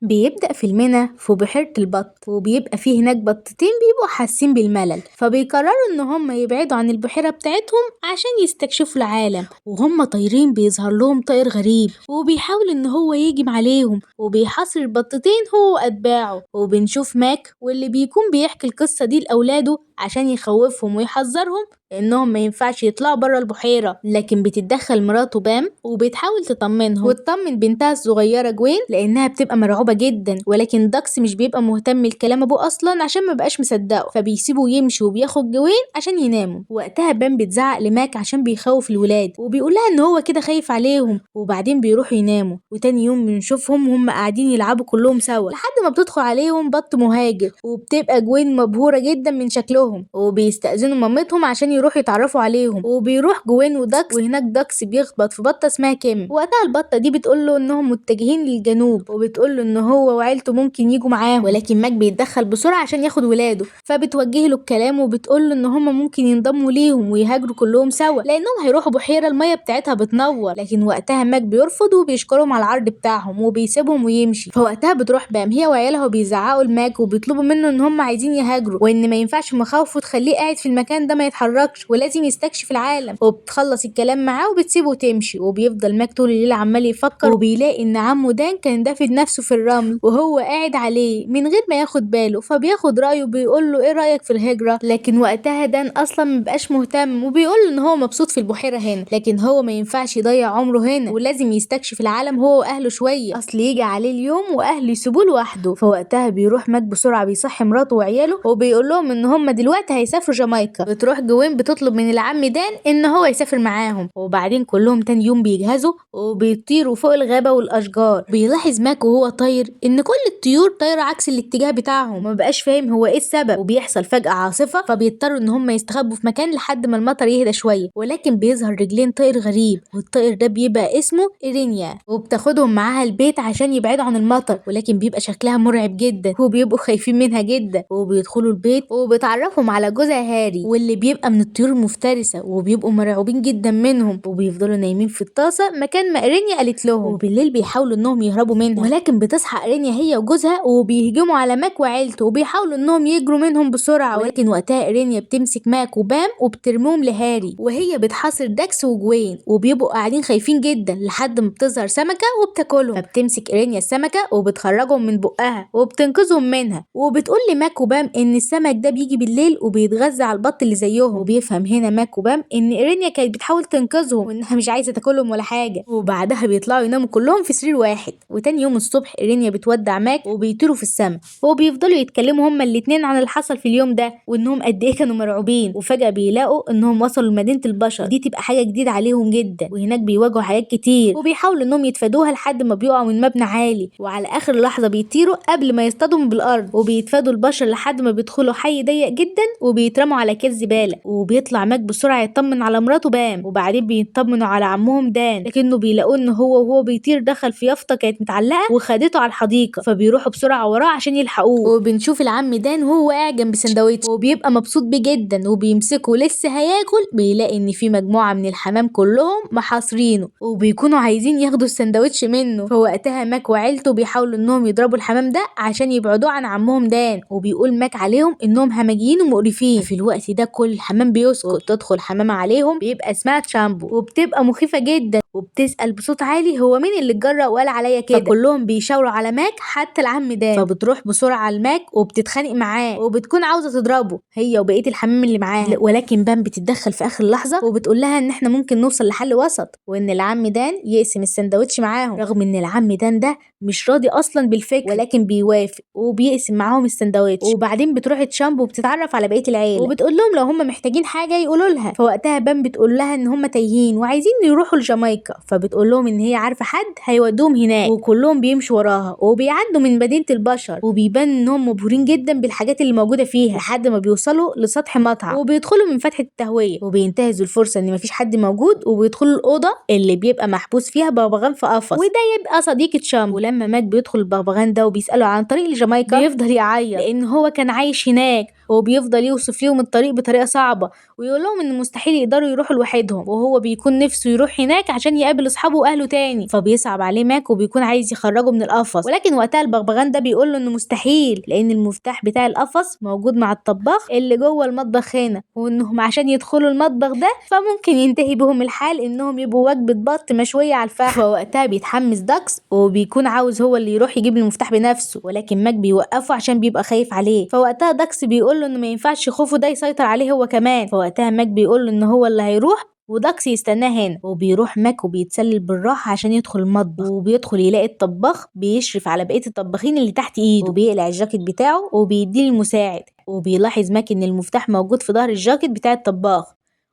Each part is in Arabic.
بيبدأ فيلمنا في بحيرة البط، وبيبقى فيه هناك بطتين بيبقوا حاسين بالملل، فبيقرروا ان هم يبعدوا عن البحيرة بتاعتهم عشان يستكشفوا العالم. وهم طايرين بيظهر لهم طائر غريب وبيحاول ان هو يهجم عليهم وبيحاصر البطتين هو واتباعه. وبنشوف ماك واللي بيكون بيحكي القصة دي لأولاده عشان يخوفهم ويحذرهم انهم ما ينفعش يطلعوا بره البحيره. لكن بتتدخل مراته بام وبتحاول تطمنهم وتطمن بنتها الصغيره جوين لانها بتبقى مرعوبه جدا. ولكن داكس مش بيبقى مهتم لكلام ابوه اصلا عشان ما بقاش مصدقه، فبيسيبه يمشي وبياخد جوين عشان يناموا. وقتها بام بتزعق لماك عشان بيخوف الولاد وبيقولها ان هو كده خايف عليهم. وبعدين بيروحوا يناموا، وتاني يوم بنشوفهم وهم قاعدين يلعبوا كلهم سوا لحد ما بتدخل عليهم بط مهاجر، وبتبقى جوين مبهوره جدا من شكلهم وبيستأذنوا مامتهم عشان يروحوا يتعرفوا عليهم. وبيروح جوين وداكس، وهناك داكس بيخبط في بطه اسمها كيم. وقتها البطه دي بتقول له انهم متجهين للجنوب، وبتقول له ان هو وعيلته ممكن يجوا معاهم. ولكن ماك بيتدخل بسرعه عشان ياخد ولاده، فبتوجه له الكلام وبتقول له ان هم ممكن ينضموا ليهم ويهاجروا كلهم سوا لانهم هيروحوا بحيره الميه بتاعتها بتنور. لكن وقتها ماك بيرفض وبيشكرهم على العرض بتاعهم وبيسيبهم ويمشي. فوقتها بتروح بام هي وعيالها وبيزعقوا لماك وبيطلبوا منه ان هم عايزين يهاجروا، وان ما ينفعش مخاوفه تخليه قاعد في المكان ده ما يتحركش ولازم يستكشف العالم. وبتخلص الكلام معاه وبتسيبه تمشي. وبيفضل ماك طول الليل عمال يفكر، وبيلاقي ان عمه دان كان دافن نفسه في الرمل وهو قاعد عليه من غير ما ياخد باله. فبياخد رايه وبيقول له ايه رايك في الهجره. لكن وقتها دان اصلا مبقاش مهتم وبيقول له ان هو مبسوط في البحيره هنا، لكن هو ما ينفعش يضيع عمره هنا ولازم يستكشف العالم هو واهله شويه، اصل يجي عليه اليوم واهله يسيبوه لوحده. فوقتها بيروح ماك بسرعه بيصحي مراته وعياله وبيقول لهم ان هم دلوقتي هيسافروا جامايكا. بتروح جوين بتطلب من العم دان ان هو يسافر معاهم. وبعدين كلهم تاني يوم بيجهزوا وبيطيروا فوق الغابه والاشجار. بيلاحظ ماك وهو طاير ان كل الطيور طايره عكس الاتجاه بتاعهم، ما بقاش فاهم هو ايه السبب. وبيحصل فجاه عاصفه فبيضطروا ان هم يستخبوا في مكان لحد ما المطر يهدى شويه. ولكن بيظهر رجلين طائر غريب، والطائر ده بيبقى اسمه إيرينيا، وبتاخدهم معاها البيت عشان يبعدوا عن المطر. ولكن بيبقى شكلها مرعب جدا وبيبقوا خايفين منها جدا. وبيدخلوا البيت وبتعرفهم على جوزها هاري واللي بيبقى من الطيور المفترسه، وبيبقوا مرعوبين جدا منهم وبيفضلوا نايمين في الطاسه مكان ما إيرينيا قالت لهم. وبالليل بيحاولوا انهم يهربوا منها، ولكن بتصحى إيرينيا هي وجوزها وبيهجموا على ماك وعيلته وبيحاولوا انهم يجروا منهم بسرعه. ولكن وقتها إيرينيا بتمسك ماك وبام وبترميهم لهاري، وهي بتحاصر داكس وجوين وبيبقوا قاعدين خايفين جدا لحد ما بتظهر سمكه وبتاكلهم. فبتمسك إيرينيا السمكه وبتخرجهم من بقها وبتنقذهم منها. وبتقول لماك وبام ان السمك ده بيجي بالليل وبيتغذى على البط اللي زيهم. وبيفهم هنا ماك وبام ان إيرينيا كانت بتحاول تنقذهم وانها مش عايزه تاكلهم ولا حاجه. وبعدها بيطلعوا يناموا كلهم في سرير واحد. وتاني يوم الصبح إيرينيا بتودع ماك وبيطيروا في السماء، وبيفضلوا يتكلموا هما الاتنين عن اللي حصل في اليوم ده وانهم قد ايه كانوا مرعوبين. وفجاه بيلاقوا انهم وصلوا لمدينه البشر، ودي تبقى حاجه جديده عليهم جدا. وهناك بيواجهوا حاجات كتير وبيحاولوا انهم يتفادوها لحد ما بيقعوا من مبنى عالي، وعلى اخر لحظه بيطيروا قبل ما يصطدموا بالارض. وبيتفادوا البشر لحد ما بيدخلوا حي ضيق جدا وبيترموا على كيس زباله. وبيطلع ماك بسرعه يطمن على مراته بام، وبعدين بيطمنوا على عمهم دان، لكنه بيلاقوا ان هو وهو بيطير دخل في يافطه كانت متعلقه وخدته على الحديقه. فبيروحوا بسرعه وراه عشان يلحقوه. وبنشوف العم دان وهو قاعد جنب سندوتش وبيبقى مبسوط بيه جدا، وبيمسكه لسه هياكل بيلاقي ان في مجموعه من الحمام كلهم محاصرينه وبيكونوا عايزين ياخدوا السندوتش منه. فوقتها ماك وعيلته بيحاولوا انهم يضربوا الحمام ده عشان يبعدوه عن عمهم دان، وبيقول ماك عليهم انهم همجيين ومقرفين. في الوقت ده كل الحمام بيسكت، وبتدخل حمامه عليهم بيبقى اسمها تشامبو وبتبقى مخيفه جدا وبتسأل بصوت عالي هو مين اللي اتجرأ وقال عليا كده. فكلهم بيشاوروا على ماك حتى العم دان. فبتروح بسرعه على الماك وبتتخانق معاه وبتكون عاوزه تضربه هي وبقيه الحمام اللي معاها. ولكن بام بتتدخل في اخر لحظه وبتقول لها ان احنا ممكن نوصل لحل وسط، وان العم دان يقسم السندوتش معاهم، رغم ان العم دان ده مش راضي اصلا بالفكره ولكن بيوافق وبيقسم معاهم السندوتش. وبعدين بتروح تشامبو وبتتعرف على بقيه العيله وبتقول لهم لو هم محتاجين حاجه يقولوا لها. فوقتها بام بتقول لها ان هم تايهين وعايزين يروحوا لجامايكا، فبتقول لهم ان هي عارفه حد هيودوهم هناك. وكلهم بيمشوا وراها وبيعدوا من مدينه البشر، وبيبان انهم مبهورين جدا بالحاجات اللي موجوده فيها لحد ما بيوصلوا لسطح مطعم وبيدخلوا من فتحه التهويه. وبينتهزوا الفرصه ان مفيش حد موجود وبيدخلوا الاوضه اللي بيبقى محبوس فيها بغبغان في قفص، وده يبقى صديق تشامبو. ولما ماك بيدخل البغبغان ده وبيساله عن طريق لجامايكا بيفضل يعيط لان هو كان عايش هناك وبيفضل يوصف ليهم الطريق بطريقة صعبة ويقول لهم ان مستحيل يقدروا يروحوا لوحدهم، وهو بيكون نفسه يروح هناك عشان يقابل اصحابه واهله تاني. فبيصعب عليه ماك وبيكون عايز يخرجه من القفص، ولكن وقتها البغبغان ده بيقول له انه مستحيل لان المفتاح بتاع القفص موجود مع الطباخ اللي جوه المطبخ هنا، وانهم عشان يدخلوا المطبخ ده فممكن ينتهي بهم الحال انهم يبقوا وجبة بط مشوية على الفحم. فوقتها بيتحمس داكس وبيكون عاوز هو اللي يروح يجيب المفتاح بنفسه، ولكن ماك بيوقفه عشان بيبقى خايف عليه. فوقتها داكس بيقول له انه ما ينفعش خوفه ده يسيطر عليه هو كمان. فوقتها ماك بيقول له ان هو اللي هيروح وداكس يستناه هنا، وبيروح ماك وبيتسلل بالراحة عشان يدخل المطبخ، وبيدخل يلاقي الطباخ بيشرف على بقية الطباخين اللي تحت ايده، وبيقلع الجاكيت بتاعه وبيديه للمساعد. وبيلاحظ ماك ان المفتاح موجود في ظهر الجاكيت بتاع الطباخ،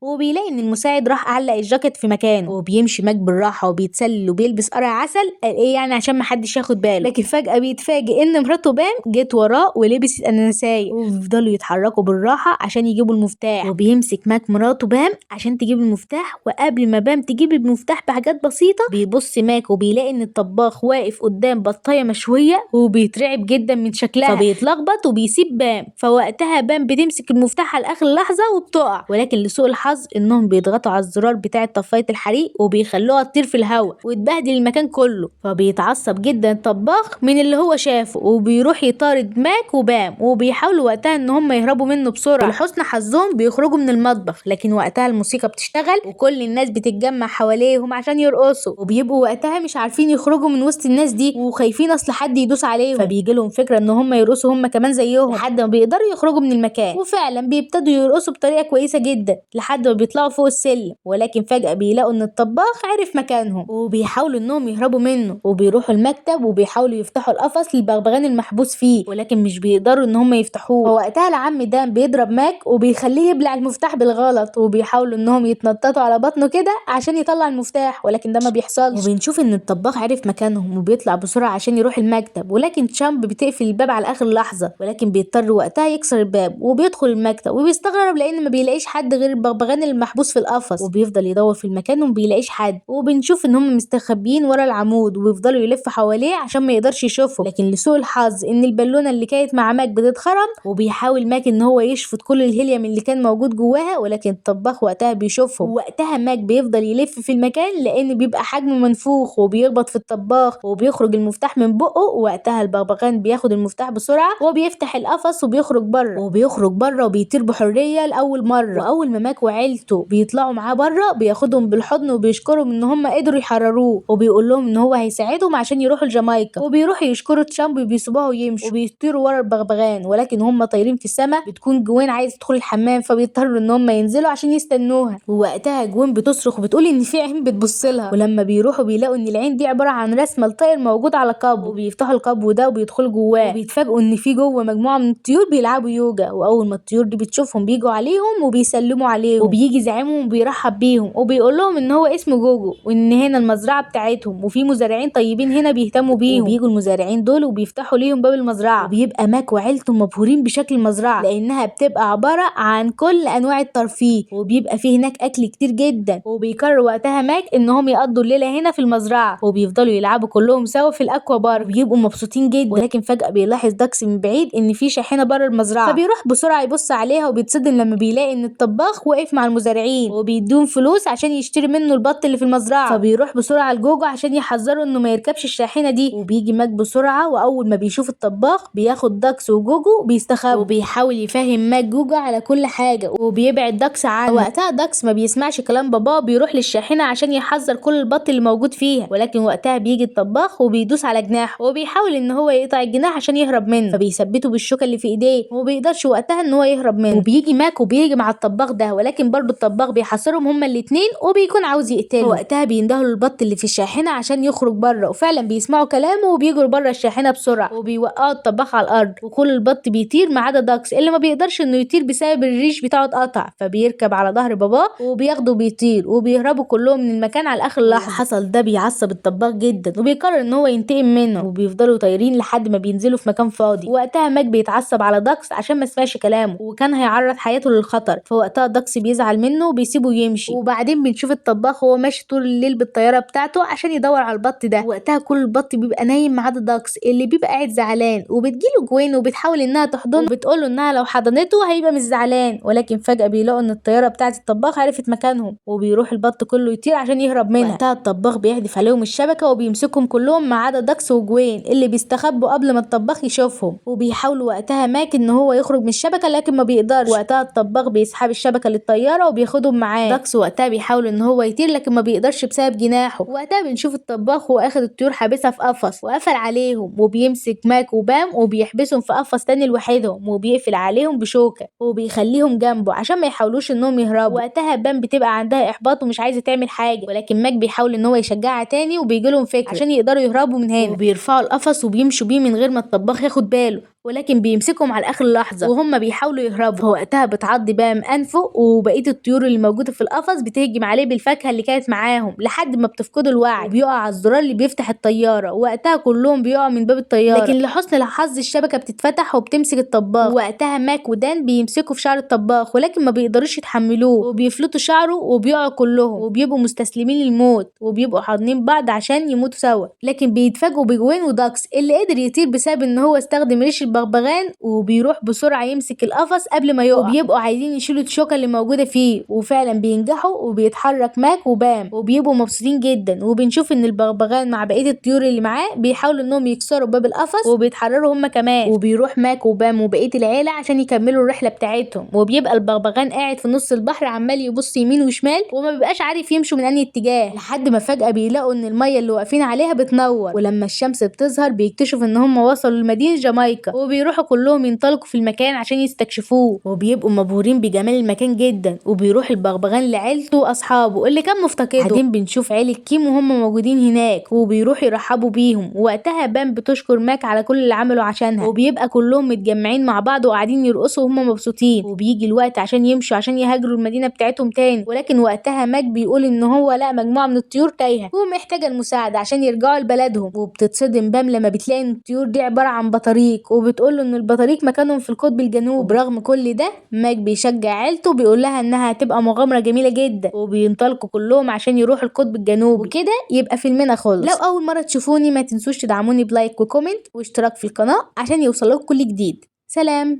وبيلاقي ان المساعد راح علق الجاكيت في مكانه. وبيمشي ماك بالراحه وبيتسلل وبيلبس قرع عسل، قال ايه يعني عشان محدش ياخد باله. لكن فجاه بيتفاجئ ان مراته بام جت وراه ولبست اناناسيه، وبيفضلوا يتحركوا بالراحه عشان يجيبوا المفتاح. وبيمسك ماك مراته بام عشان تجيب المفتاح، وقبل ما بام تجيب المفتاح بحاجات بسيطه بيبص ماك وبيلاقي ان الطباخ واقف قدام بطايه مشويه وبيترعب جدا من شكلها، فبيتلخبط وبيسيب بام. فوقتها بام بتمسك المفتاح على اخر لحظه وبتقع، ولكن لسوء الحظ انهم بيضغطوا على الزرار بتاع طفايه الحريق وبيخلوها تطير في الهواء وتبهدل المكان كله. فبيتعصب جدا الطباخ من اللي هو شافه وبيروح يطارد ماك وبام، وبيحاولوا وقتها ان هم يهربوا منه بسرعه. ولحسن حظهم بيخرجوا من المطبخ، لكن وقتها الموسيقى بتشتغل وكل الناس بتتجمع حواليهم عشان يرقصوا، وبيبقوا وقتها مش عارفين يخرجوا من وسط الناس دي وخايفين اصل حد يدوس عليهم. فبيجي لهم فكره ان هم يرقصوا هم كمان زيهم لحد ما بيقدروا يخرجوا من المكان. وفعلا بيبتدوا يرقصوا بطريقه كويسه جدا لحد ما بيطلعوا فوق السلم، ولكن فجأة بيلاقوا ان الطباخ عرف مكانهم وبيحاولوا انهم يهربوا منه. وبيروحوا المكتب وبيحاولوا يفتحوا القفص للبغبغان المحبوس فيه، ولكن مش بيقدروا ان هم يفتحوه. فوقتها العم دان بيضرب ماك وبيخليه يبلع المفتاح بالغلط، وبيحاولوا انهم يتنططوا على بطنه كده عشان يطلع المفتاح، ولكن ده ما بيحصلش. وبنشوف ان الطباخ عرف مكانهم وبيطلع بسرعة عشان يروح المكتب، ولكن تشامب بتقفل الباب على اخر لحظة، ولكن بيضطر وقتها يكسر الباب وبيدخل المكتب وبيستغرب لان ما بيلاقيش حد غير البغبغان المحبوس في القفص، وبيفضل يدور في المكان ومبيلاقيش حد. وبنشوف ان هم مستخبيين ورا العمود وبيفضلوا يلفوا حواليه عشان ما يقدرش يشوفهم، لكن لسوء الحظ ان البالونه اللي كانت مع ماك بتتخرم، وبيحاول ماك ان هو يشفط كل الهيليوم اللي كان موجود جواها، ولكن الطباخ وقتها بيشوفهم. ووقتها ماك بيفضل يلف في المكان لان بيبقى حجمه منفوخ وبيخبط في الطباخ وبيخرج المفتاح من بقه. ووقتها البغبغان بياخد المفتاح بسرعه وبيفتح القفص وبيخرج بره وبيطير بحريه لاول مره. واول ما ماك وعيلته بيطلعوا معاه بره بياخدهم بالحضن وبيشكرهم ان هم قدروا يحرروه، وبيقول لهم ان هو هيساعدهم عشان يروحوا لجامايكا. وبيروحوا يشكروا تشامبو وبيسيبوها ويمشوا وبيطيروا ورا البغبغان، ولكن هم طايرين في السماء بتكون جوين عايز تدخل الحمام فبيضطروا ان هم ينزلوا عشان يستنوها. ووقتها جوين بتصرخ وبتقول ان في عين بتبص لها، ولما بيروحوا بيلاقوا ان العين دي عباره عن رسمه لطائر موجود على قبو، وبيفتحوا القبو ده وبيدخلوا جواه وبيتفاجئوا ان في جوه مجموعه من الطيور بيلعبوا يوجا. واول ما الطيور دي بتشوفهم بيجوا عليهم وبيسلموا عليهم، وبيجي زعيمهم وبيرحب بيهم وبيقول لهم ان هو اسمه جوجو وان هنا المزرعه بتاعتهم وفي مزارعين طيبين هنا بيهتموا بيهم. وبيجوا المزارعين دول وبيفتحوا ليهم باب المزرعه، وبيبقى ماك وعيلته مبهورين بشكل المزرعه لانها بتبقى عباره عن كل انواع الترفيه، وبيبقى فيه هناك اكل كتير جدا. وبيقرر وقتها ماك انهم يقضوا الليله هنا في المزرعه وبيفضلوا يلعبوا كلهم سوا في الاكوا بارك وبيبقوا مبسوطين جدا. ولكن فجاه بيلاحظ داكس من بعيد ان في شاحنه بره المزرعه، فبيروح بسرعه يبص عليها وبيتصدم لما بيلاقي ان الطباخ واقف مع المزارعين وبيديهم فلوس عشان يشتري منه البط اللي في المزرعه. فبيروح بسرعه لجوجو عشان يحذره انه ما يركبش الشاحنه دي، وبيجي ماك بسرعه واول ما بيشوف الطباخ بياخد داكس وجوجو بيستخبوا، وبيحاول يفهم ماك جوجو على كل حاجه وبيبعد داكس عنه. وقتها داكس ما بيسمعش كلام باباه بيروح للشاحنه عشان يحذر كل البط اللي موجود فيها، ولكن وقتها بيجي الطباخ وبيدوس على جناحه وبيحاول ان هو يقطع الجناح عشان يهرب منه، فبيثبته بالشوكه اللي في ايديه ومبيقدرش وقتها ان هو يهرب منه. وبيجي ماك وبيجي مع الطباخ ده، ولكن برضه الطباخ بيحاصرهم هما الاتنين وبيكون عاوز يقتله. وقتها بيندهوا للبط اللي في الشاحنه عشان يخرج بره، وفعلا بيسمعوا كلامه وبيجروا بره الشاحنه بسرعه وبيوقعوا الطباخ على الارض، وكل البط بيطير ما عدا داكس اللي ما بيقدرش انه يطير بسبب الريش بتاعه اتقطع، فبيركب على ظهر باباه وبياخده بيطير وبيهربوا كلهم من المكان على اخر لحظه. حصل ده بيعصب الطباخ جدا وبيقرر ان هو ينتقم منه، وبيفضلوا طايرين لحد ما بينزلوا في مكان فاضي. وقتها ماك بيتعصب على داكس عشان ما سمعش كلامه وكان هيعرض حياته للخطر، فوقتها داكس بيزعل منه وبيسيبه يمشي. وبعدين بنشوف الطباخ وهو ماشي طول الليل بالطياره بتاعته عشان يدور على البط ده. وقتها كل البط بيبقى نايم ما عدا داكس اللي بيبقى قاعد زعلان، وبتجيله جوين وبتحاول انها تحضنه وبتقوله انها لو حضنته هيبقى مش زعلان. ولكن فجاه بيلاقوا ان الطياره بتاعه الطباخ عرفت مكانهم، وبيروح البط كله يطير عشان يهرب منها. وقتها الطباخ بيحدف عليهم الشبكه وبيمسكهم كلهم ما عدا داكس وجوين اللي بيستخبوا قبل ما الطباخ يشوفهم. وبيحاولوا وقتها ماك ان هو يخرج من الشبكه لكن ما بيقدرش. وقتها الطباخ بيسحب الشبكه للطياره وبياخدهم معاه. داكس وقتها بيحاول ان هو يطير لكن ما بيقدرش بسبب جناحه. وقتها بنشوف الطباخ وهو اخد الطيور حابسها في قفص وقفل عليهم، وبيمسك ماك وبام وبيحبسهم في قفص تاني لوحدهم، وبيقفل عليهم بشوكه وبيخليهم جنبه عشان ما يحاولوش انهم يهربوا. وقتها بام بتبقى عندها احباط ومش عايزه تعمل حاجه، ولكن ماك بيحاول ان هو يشجعها تاني وبيجيلهم فكره عشان يقدروا يهربوا من هنا. وبيرفعوا القفص وبيمشوا بيه من غير ما الطباخ ياخد باله، ولكن بيمسكهم على اخر لحظه وهم بيحاولوا يهربوا. فوقتها بتعض بام انفه، وبقيه الطيور اللي موجوده في القفص بتهجم عليه بالفاكهه اللي كانت معاهم لحد ما بتفقدوا الوعي، وبيقع على الزرار اللي بيفتح الطياره. وقتها كلهم بيقعوا من باب الطياره، لكن لحسن الحظ الشبكه بتتفتح وبتمسك الطباخ. ووقتها ماك ودان بيمسكوا في شعر الطباخ ولكن ما بيقدروش يتحملوه، وبيفلتوا شعره وبيقعوا كلهم وبيبقوا مستسلمين للموت وبيبقوا حاضنين بعض عشان يموتوا سوا. لكن بيتفاجئوا بجوين وداكس اللي قدر يطير بسبب ان هو استخدم ريش البغبغان، وبيروح بسرعه يمسك القفص قبل ما يقع. وبيبقوا عايزين يشيلوا الشوكه اللي موجوده فيه، وفعلا بينجحوا وبيتحرك ماك وبام وبيبقوا مبسوطين جدا. وبنشوف ان البغبغان مع بقيه الطيور اللي معاه بيحاولوا انهم يكسروا باب القفص وبيتحرروا هم كمان. وبيروح ماك وبام وبقيه العيله عشان يكملوا الرحله بتاعتهم. وبيبقى البغبغان قاعد في نص البحر عمال يبص يمين وشمال وما بيبقاش عارف يمشوا من انهي اتجاه، لحد ما فجاه بيلاقوا ان الميه اللي واقفين عليها بتنور. ولما الشمس بتظهر بيكتشفوا ان هم وصلوا لمدينه جامايكا، وبيروحوا كلهم ينطلقوا في المكان عشان يستكشفوه، وبيبقوا مبهورين بجمال المكان جدا. وبيروح البغبغان لعيلته واصحابه اللي كان مفتقده. بعدين بنشوف عيله كيم وهم موجودين هناك وبيروحوا يرحبوا بيهم. وقتها بام بتشكر ماك على كل اللي عمله عشانها، وبيبقى كلهم متجمعين مع بعض وقاعدين يرقصوا وهم مبسوطين. وبيجي الوقت عشان يمشوا عشان يهاجروا المدينه بتاعتهم تاني، ولكن وقتها ماك بيقول ان هو لقى مجموعه من الطيور تايهه ومحتاجه المساعده عشان يرجعوا لبلدهم. وبتتصدم بام لما بتلاقي ان الطيور دي عباره عن بطاريق، وبتقول له ان البطاريق مكانهم في القطب الجنوبي. وبرغم كل ده ماك بيشجع عيلته وبيقول لها انها هتبقى مغامره جميله جدا، وبينطلقوا كلهم عشان يروحوا القطب الجنوبي. وكده يبقى فيلمنا خلص. لو اول مره تشوفوني ما تنسوش تدعموني بلايك وكومنت واشتراك في القناه عشان يوصلكوا كل جديد. سلام.